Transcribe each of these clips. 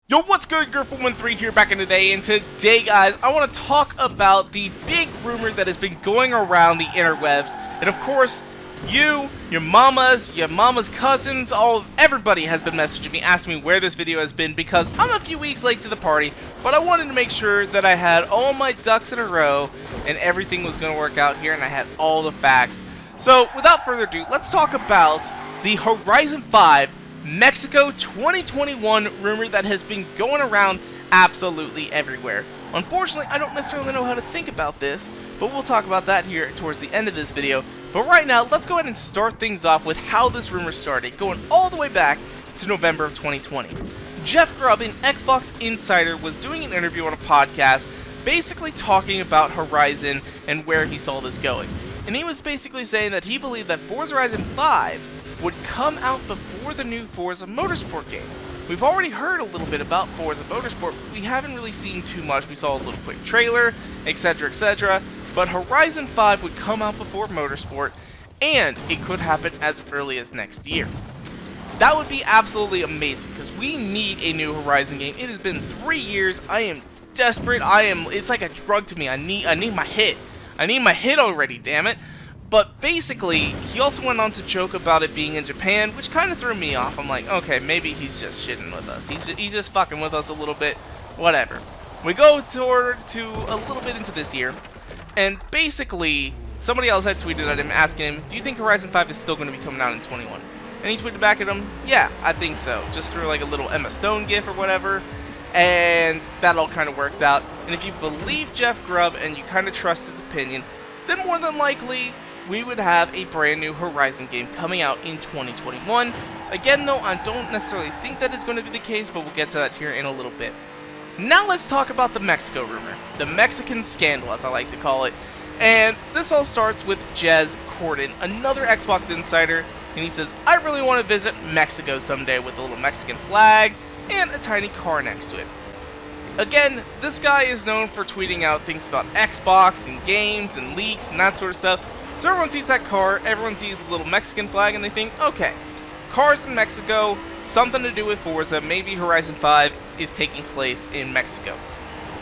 Yo, what's good? Griffa13 here back in the day, and today, guys, I want to talk about the big rumor that has been going around the interwebs, and of course, your mama's cousins, everybody has been messaging me, asking me where this video has been, because I'm a few weeks late to the party, but I wanted to make sure that I had all my ducks in a row, and everything was going to work out here, and I had all the facts. So, without further ado, let's talk about the Horizon 5 Mexico 2021 rumor that has been going around absolutely everywhere. Unfortunately, I don't necessarily know how to think about this, but we'll talk about that here towards the end of this video. But right now, let's go ahead and start things off with how this rumor started, going all the way back to November of 2020. Jeff Grubb, an Xbox insider, was doing an interview on a podcast, basically talking about Horizon and where he saw this going. And he was basically saying that he believed that Forza Horizon 5 would come out before the new Forza Motorsport game. We've already heard a little bit about Forza Motorsport, but we haven't really seen too much. We saw a little quick trailer, etc, etc, but Horizon 5 would come out before Motorsport, and it could happen as early as next year. That would be absolutely amazing, because we need a new Horizon game. It has been 3 years. I am desperate. It's like a drug to me. I need my hit. I need my hit already, damn it. But basically, he also went on to joke about it being in Japan, which kind of threw me off. I'm like, okay, maybe he's just shitting with us. He's just fucking with us a little bit. Whatever. We go to a little bit into this year, and basically, somebody else had tweeted at him asking him, do you think Horizon 5 is still going to be coming out in 21? And he tweeted back at him, yeah, I think so. Just through like a little Emma Stone gif or whatever. And that all kind of works out. And if you believe Jeff Grubb and you kind of trust his opinion, then more than likely, we would have a brand new Horizon game coming out in 2021. Again, though, I don't necessarily think that is going to be the case, but we'll get to that here in a little bit. Now let's talk about the Mexico rumor. The Mexican scandal, as I like to call it. And this all starts with Jez Corden, another Xbox insider, and he says, I really want to visit Mexico someday with a little Mexican flag and a tiny car next to it. Again, this guy is known for tweeting out things about Xbox and games and leaks and that sort of stuff. So everyone sees that car, everyone sees the little Mexican flag, and they think, okay, cars in Mexico, something to do with Forza, maybe Horizon 5 is taking place in Mexico.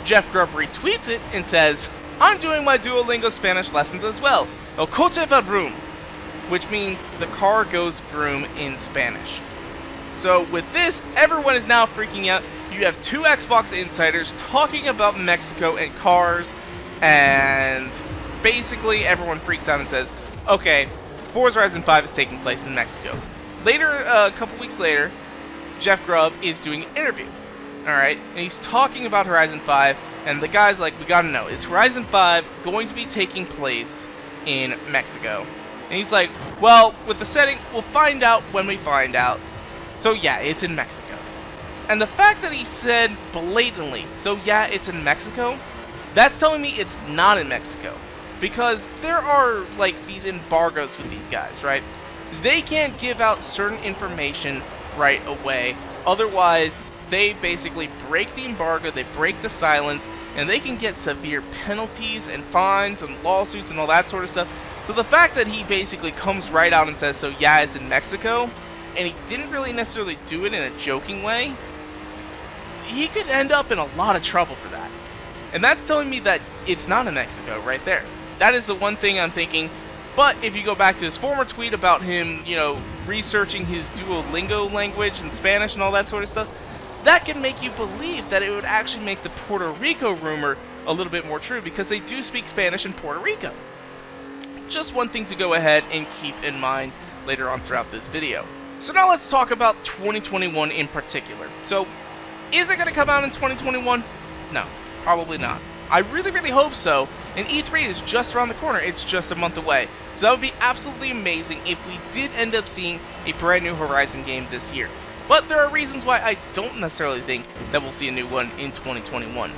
Jeff Grubb retweets it and says, I'm doing my Duolingo Spanish lessons as well. El coche va vroom, which means the car goes vroom in Spanish. So with this, everyone is now freaking out. You have two Xbox insiders talking about Mexico and cars, and basically everyone freaks out and says, okay, Forza Horizon 5 is taking place in Mexico. Later, a couple weeks later, Jeff Grubb is doing an interview. Alright, and he's talking about Horizon 5, and the guy's like, we gotta know, is Horizon 5 going to be taking place in Mexico? And he's like, well, with the setting, we'll find out when we find out. So yeah, it's in Mexico. And the fact that he said blatantly, so yeah, it's in Mexico, that's telling me it's not in Mexico. Because there are, like, these embargoes with these guys, right? They can't give out certain information right away. Otherwise, they basically break the embargo, they break the silence, and they can get severe penalties and fines and lawsuits and all that sort of stuff. So the fact that he basically comes right out and says, so yeah, it's in Mexico, and he didn't really necessarily do it in a joking way, he could end up in a lot of trouble for that. And that's telling me that it's not in Mexico right there. That is the one thing I'm thinking. But if you go back to his former tweet about him, researching his Duolingo language and Spanish and all that sort of stuff, that can make you believe that it would actually make the Puerto Rico rumor a little bit more true, because they do speak Spanish in Puerto Rico. Just one thing to go ahead and keep in mind later on throughout this video. So now let's talk about 2021 in particular. So, is it going to come out in 2021? No, probably not. I really, really hope so, and E3 is just around the corner. It's just a month away. So that would be absolutely amazing if we did end up seeing a brand new Horizon game this year. But there are reasons why I don't necessarily think that we'll see a new one in 2021.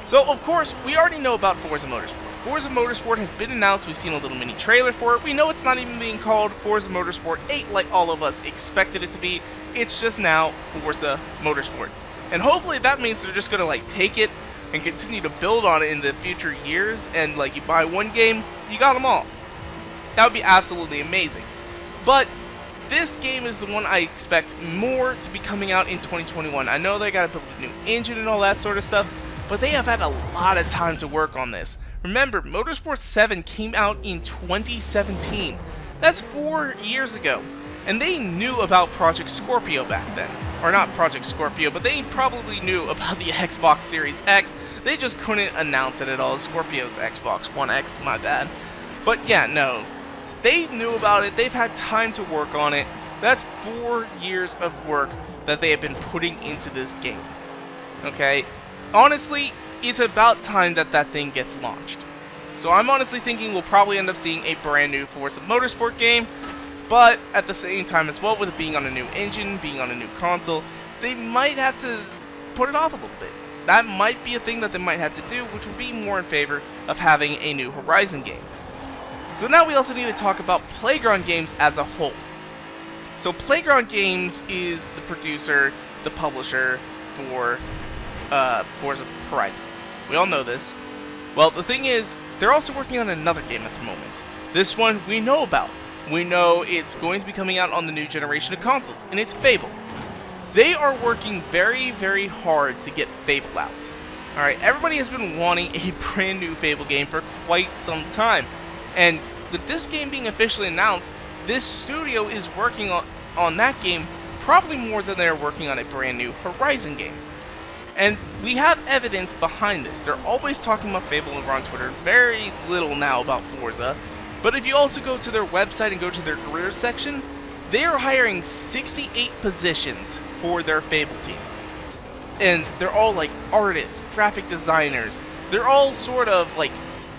So, of course, we already know about Forza Motorsport. Forza Motorsport has been announced. We've seen a little mini trailer for it. We know it's not even being called Forza Motorsport 8 like all of us expected it to be. It's just now Forza Motorsport. And hopefully that means they're just going to, like, take it and continue to build on it in the future years, and like you buy one game, you got them all. That would be absolutely amazing. But this game is the one I expect more to be coming out in 2021. I know they gotta build a new engine and all that sort of stuff, but they have had a lot of time to work on this. Remember, Motorsport 7 came out in 2017. That's 4 years ago. And they knew about Project Scorpio back then. Or not Project Scorpio, but they probably knew about the Xbox Series X. They just couldn't announce it at all. Scorpio's Xbox One X, my bad. But yeah, no. They knew about it. They've had time to work on it. That's 4 years of work that they have been putting into this game. Okay? Honestly, it's about time that that thing gets launched. So I'm honestly thinking we'll probably end up seeing a brand new Forza Motorsport game. But at the same time as well, with it being on a new engine, being on a new console, they might have to put it off a little bit. That might be a thing that they might have to do, which would be more in favor of having a new Horizon game. So now we also need to talk about Playground Games as a whole. So Playground Games is the producer, the publisher for Forza Horizon. We all know this. Well, the thing is, they're also working on another game at the moment. This one we know about. We know it's going to be coming out on the new generation of consoles, and it's Fable. They are working very, very hard to get Fable out. Alright, everybody has been wanting a brand new Fable game for quite some time. And with this game being officially announced, this studio is working on that game probably more than they're working on a brand new Horizon game. And we have evidence behind this. They're always talking about Fable over on Twitter, very little now about Forza. But if you also go to their website and go to their careers section, they are hiring 68 positions for their Fable team. And they're all like artists, graphic designers. They're all sort of like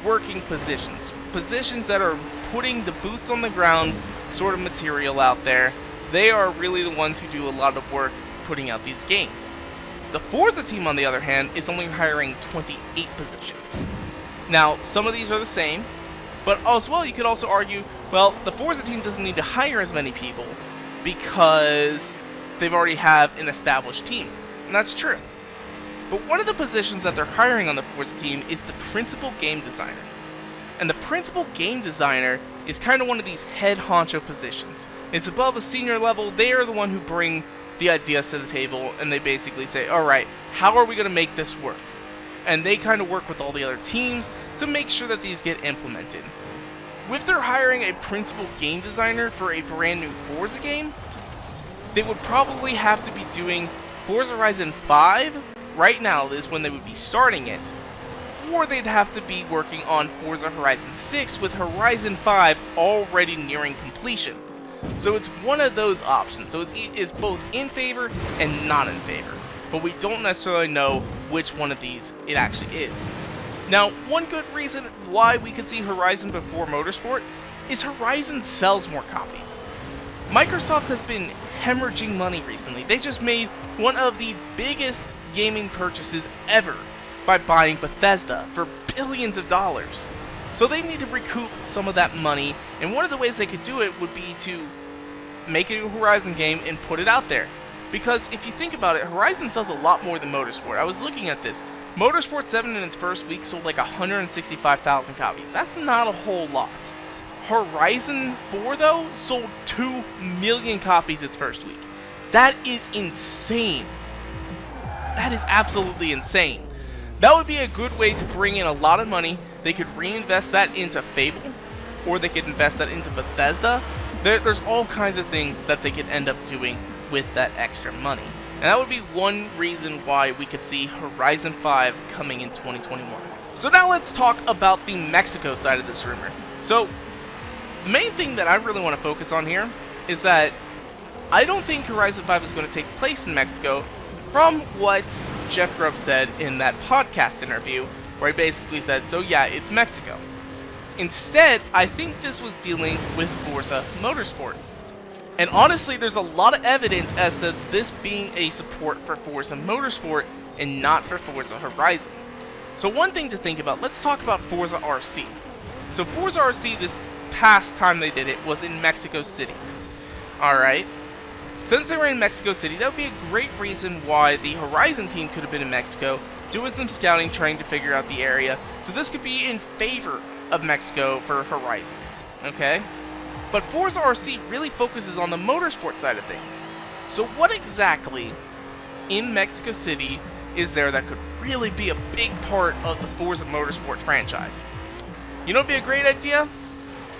working positions. Positions that are putting the boots on the ground sort of material out there. They are really the ones who do a lot of work putting out these games. The Forza team, on the other hand, is only hiring 28 positions. Now, some of these are the same. But as well, you could also argue, well, the Forza team doesn't need to hire as many people because they've already have an established team. And that's true. But one of the positions that they're hiring on the Forza team is the principal game designer. And the principal game designer is kind of one of these head honcho positions. It's above a senior level. They are the one who bring the ideas to the table, and they basically say, alright, how are we going to make this work? And they kind of work with all the other teams to make sure that these get implemented. If they're hiring a principal game designer for a brand new Forza game, they would probably have to be doing Forza Horizon 5, right now is when they would be starting it, or they'd have to be working on Forza Horizon 6 with Horizon 5 already nearing completion. So it's one of those options, so it's both in favor and not in favor, but we don't necessarily know which one of these it actually is. Now, one good reason why we could see Horizon before Motorsport is Horizon sells more copies. Microsoft has been hemorrhaging money recently. They just made one of the biggest gaming purchases ever by buying Bethesda for billions of dollars. So they need to recoup some of that money, and one of the ways they could do it would be to make a new Horizon game and put it out there. Because if you think about it, Horizon sells a lot more than Motorsport. I was looking at this. Motorsport 7 in its first week sold like 165,000 copies. That's not a whole lot. Horizon 4, though, sold 2 million copies its first week. That is insane. That is absolutely insane. That would be a good way to bring in a lot of money. They could reinvest that into Fable, or they could invest that into Bethesda. There's all kinds of things that they could end up doing with that extra money. And that would be one reason why we could see Horizon 5 coming in 2021. So now let's talk about the Mexico side of this rumor. So the main thing that I really want to focus on here is that I don't think Horizon 5 is going to take place in Mexico, from what Jeff Grubb said in that podcast interview, where he basically said, so yeah, it's Mexico. Instead, I think this was dealing with Forza Motorsport. And honestly, there's a lot of evidence as to this being a support for Forza Motorsport and not for Forza Horizon. So one thing to think about, let's talk about Forza RC. So Forza RC, this past time they did it, was in Mexico City. Alright. Since they were in Mexico City, that would be a great reason why the Horizon team could have been in Mexico, doing some scouting, trying to figure out the area. So this could be in favor of Mexico for Horizon. Okay? But Forza RC really focuses on the motorsport side of things. So what exactly in Mexico City is there that could really be a big part of the Forza Motorsport franchise? You know what would be a great idea?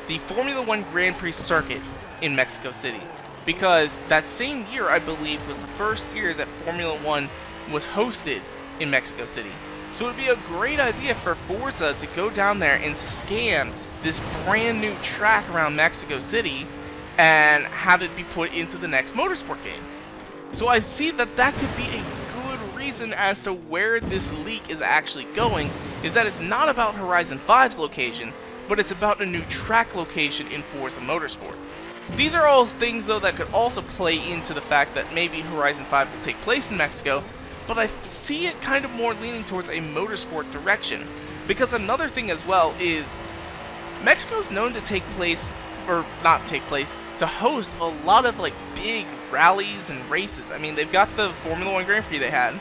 The Formula 1 Grand Prix circuit in Mexico City. Because that same year, I believe, was the first year that Formula 1 was hosted in Mexico City. So it would be a great idea for Forza to go down there and scan this brand new track around Mexico City and have it be put into the next motorsport game. So I see that that could be a good reason as to where this leak is actually going, is that it's not about Horizon 5's location, but it's about a new track location in Forza Motorsport. These are all things though that could also play into the fact that maybe Horizon 5 will take place in Mexico, but I see it kind of more leaning towards a motorsport direction. Because another thing as well is, Mexico's known to take place, or not take place, to host a lot of like big rallies and races. I mean, they've got the Formula 1 Grand Prix they had.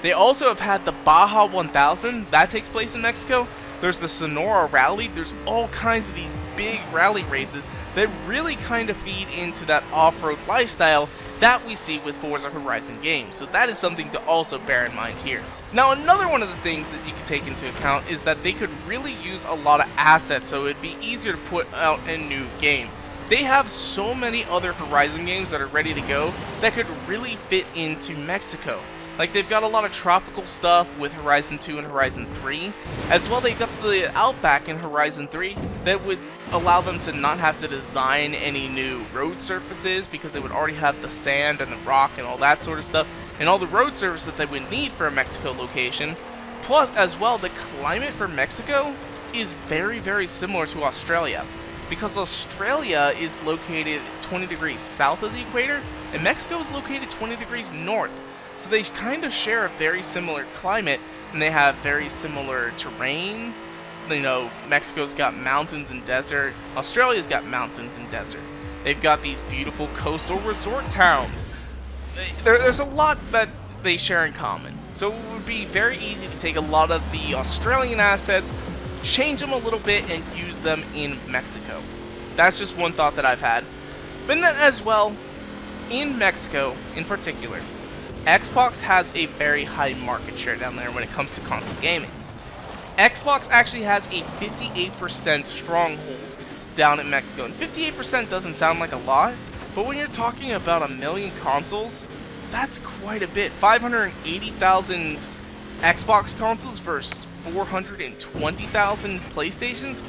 They also have had the Baja 1000, that takes place in Mexico. There's the Sonora Rally, there's all kinds of these big rally races that really kind of feed into that off-road lifestyle that we see with Forza Horizon games. So that is something to also bear in mind here. Now another one of the things that you can take into account is that they could really use a lot of assets, so it'd be easier to put out a new game. They have so many other Horizon games that are ready to go that could really fit into Mexico. Like, they've got a lot of tropical stuff with Horizon 2 and Horizon 3. As well, they've got the Outback in Horizon 3 that would allow them to not have to design any new road surfaces, because they would already have the sand and the rock and all that sort of stuff, and all the road surface that they would need for a Mexico location. Plus, as well, the climate for Mexico is very, very similar to Australia, because Australia is located 20 degrees south of the equator, and Mexico is located 20 degrees north. So they kind of share a very similar climate, and they have very similar terrain. You know, Mexico's got mountains and desert. Australia's got mountains and desert. They've got these beautiful coastal resort towns. There's a lot that they share in common. So it would be very easy to take a lot of the Australian assets, change them a little bit, and use them in Mexico. That's just one thought that I've had. But then as well, in Mexico in particular, Xbox has a very high market share down there when it comes to console gaming. Xbox actually has a 58% stronghold down in Mexico, and 58% doesn't sound like a lot, but when you're talking about 1 million consoles, that's quite a bit. 580,000 Xbox consoles versus 420,000 PlayStations,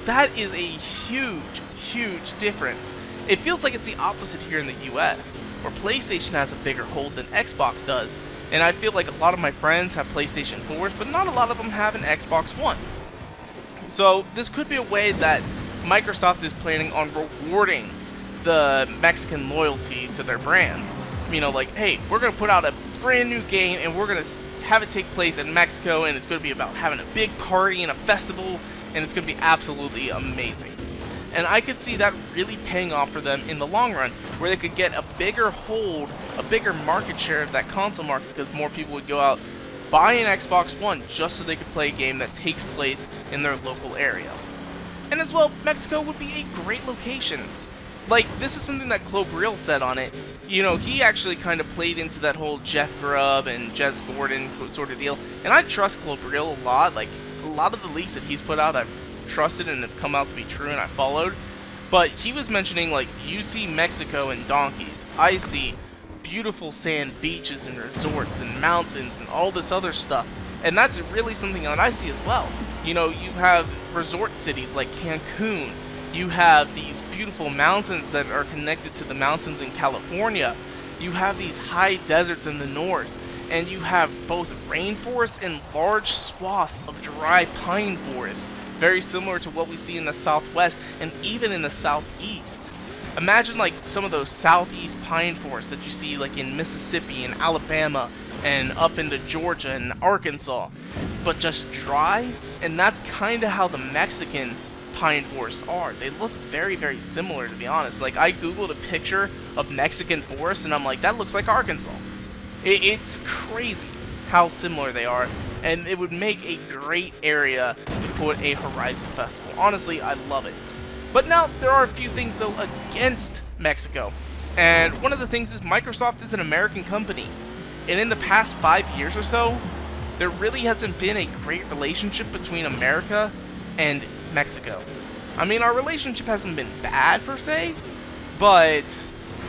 that is a huge, huge difference. It feels like it's the opposite here in the US, where PlayStation has a bigger hold than Xbox does, and I feel like a lot of my friends have PlayStation 4s, but not a lot of them have an Xbox One. So this could be a way that Microsoft is planning on rewarding the Mexican loyalty to their brand. You know, like, hey, we're going to put out a brand new game, and we're going to have it take place in Mexico, and it's going to be about having a big party and a festival, and it's going to be absolutely amazing. And I could see that really paying off for them in the long run, where they could get a bigger hold, a bigger market share of that console market, because more people would go out, buy an Xbox One just so they could play a game that takes place in their local area. And as well, Mexico would be a great location. Like, this is something that Klobrille said on it. You know, he actually kind of played into that whole Jeff Grubb and Jez Gordon sort of deal. And I trust Klobrille a lot. Like, a lot of the leaks that he's put out, I've trusted and have come out to be true, and I followed. But he was mentioning, like, you see Mexico and donkeys. I see beautiful sand beaches and resorts and mountains and all this other stuff. And that's really something that I see as well. You know, you have resort cities like Cancun. You have these beautiful mountains that are connected to the mountains in California. You have these high deserts in the north. And you have both rainforest and large swaths of dry pine forest, very similar to what we see in the southwest and even in the southeast. Imagine like some of those southeast pine forests that you see like in Mississippi and Alabama and up into Georgia and Arkansas, but just dry. And that's kind of how the Mexican pine forests are. They look very, very similar, to be honest. Like, I googled a picture of Mexican forest and I'm like, that looks like Arkansas. It's crazy how similar they are, and it would make a great area to put a Horizon Festival. Honestly, I love it. But now there are a few things though against Mexico. And one of the things is Microsoft is an American company. And in the past 5 years or so, there really hasn't been a great relationship between America and Mexico. I mean, our relationship hasn't been bad per se, but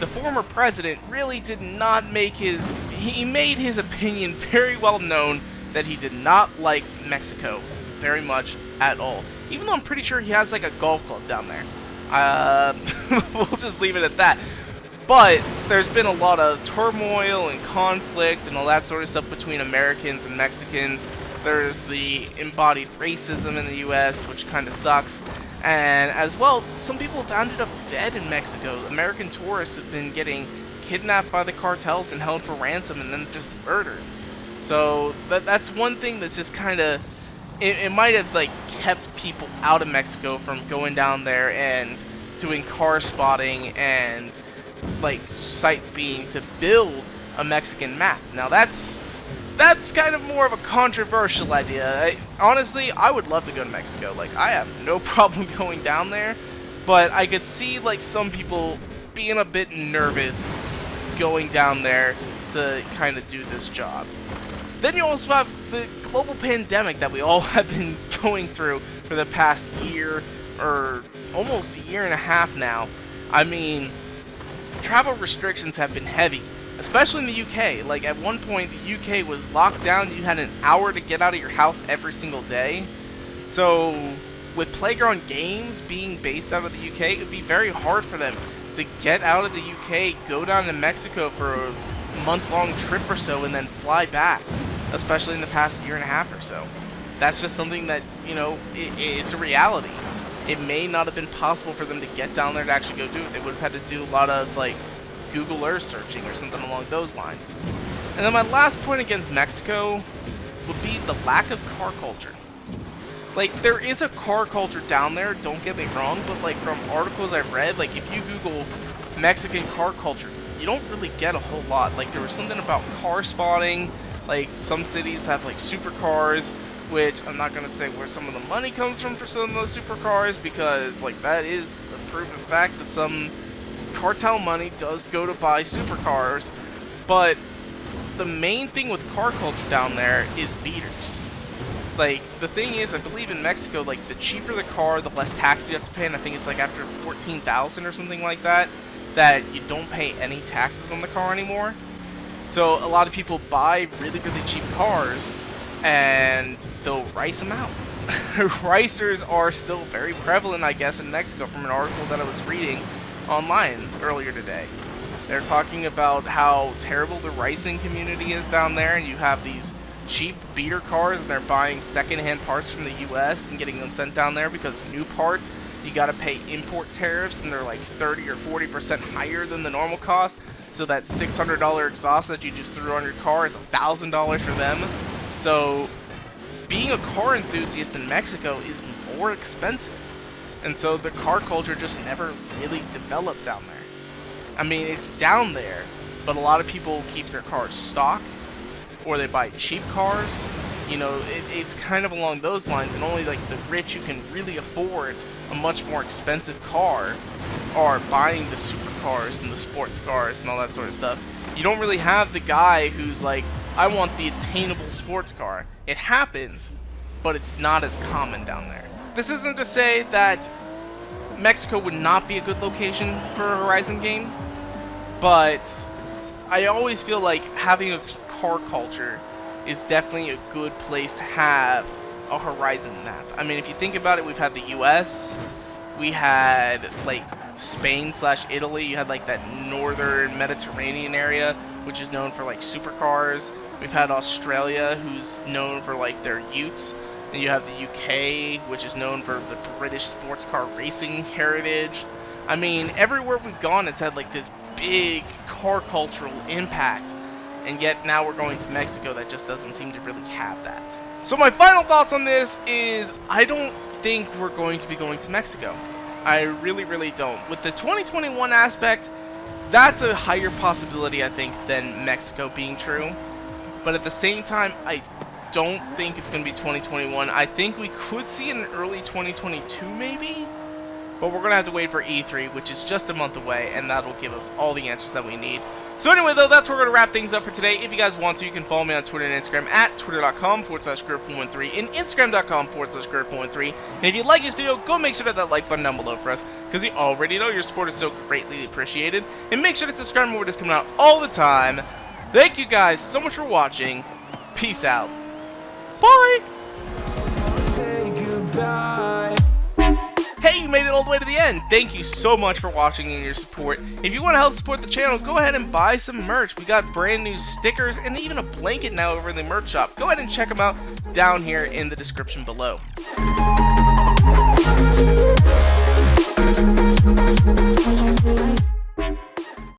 the former president really did not make he made his opinion very well known that he did not like Mexico very much at all. Even though I'm pretty sure he has like a golf club down there. We'll just leave it at that. But there's been a lot of turmoil and conflict and all that sort of stuff between Americans and Mexicans. There's the embodied racism in the US, which kind of sucks. And as well, some people have ended up dead in Mexico. American tourists have been getting kidnapped by the cartels and held for ransom and then just murdered. So that's one thing that's just kind of, it might have like kept people out of Mexico from going down there and doing car spotting and like sightseeing to build a Mexican map. Now that's kind of more of a controversial idea. Honestly, I would love to go to Mexico. Like, I have no problem going down there, but I could see like some people being a bit nervous going down there to kind of do this job. Then you also have the global pandemic that we all have been going through for the past year, or almost a year and a half now. I mean, travel restrictions have been heavy, especially in the UK. Like, at one point, the UK was locked down. You had an hour to get out of your house every single day. So, with Playground Games being based out of the UK, it would be very hard for them to get out of the UK, go down to Mexico for a month-long trip or so, and then fly back, especially in the past year and a half or so. That's just something that, you know, it's a reality. It may not have been possible for them to get down there to actually go do it. They would have had to do a lot of, like, Google Earth searching or something along those lines. And then my last point against Mexico would be the lack of car culture. Like, there is a car culture down there, don't get me wrong, but, like, from articles I've read, like, if you Google Mexican car culture, you don't really get a whole lot. Like, there was something about car spotting, like, some cities have, like, supercars, which I'm not going to say where some of the money comes from for some of those supercars, because, like, that is a proven fact that some cartel money does go to buy supercars. But the main thing with car culture down there is beaters. Like, the thing is, I believe in Mexico, like, the cheaper the car, the less tax you have to pay, and I think it's, like, after 14,000 or something like that, that you don't pay any taxes on the car anymore. So a lot of people buy really, really cheap cars, and they'll rice them out. Ricers are still very prevalent, I guess, in Mexico, from an article that I was reading online earlier today. They're talking about how terrible the ricing community is down there, and you have these cheap beater cars, and they're buying second-hand parts from the US and getting them sent down there, because new parts, you gotta pay import tariffs, and they're like 30 or 40% higher than the normal cost. So that $600 exhaust that you just threw on your car is $1,000 for them. So being a car enthusiast in Mexico is more expensive. And so the car culture just never really developed down there. I mean, it's down there, but a lot of people keep their cars stock, or they buy cheap cars. You know, it's kind of along those lines, and only like the rich who can really afford a much more expensive car are buying the supercars and the sports cars and all that sort of stuff. You don't really have the guy who's like, I want the attainable sports car. It happens, but it's not as common down there. This isn't to say that Mexico would not be a good location for a Horizon game, but I always feel like having a car culture is definitely a good place to have a Horizon map. I mean, if you think about it, we've had the US, we had like Spain/Italy, you had like that northern Mediterranean area, which is known for like supercars. We've had Australia, who's known for like their utes. And you have the UK, which is known for the British sports car racing heritage. I mean, everywhere we've gone, it's had like this big car cultural impact. And yet now we're going to Mexico that just doesn't seem to really have that. So my final thoughts on this is, I don't think we're going to be going to Mexico. I really, really don't. With the 2021 aspect, that's a higher possibility, I think, than Mexico being true. But at the same time, I don't think it's going to be 2021. I think we could see it in early 2022, maybe? but we're going to have to wait for E3, which is just a month away, and that'll give us all the answers that we need. So anyway, though, that's where we're going to wrap things up for today. If you guys want to, you can follow me on Twitter and Instagram at twitter.com/Grip113 and Instagram.com/Grip113. And if you like this video, go make sure to hit that like button down below for us, because you already know your support is so greatly appreciated. And make sure to subscribe to more videos coming out all the time. Thank you guys so much for watching. Peace out. Bye! Hey, you made it all the way to the end. Thank you so much for watching and your support. If you want to help support the channel, go ahead and buy some merch. We got brand new stickers and even a blanket now over in the merch shop. Go ahead and check them out down here in the description below.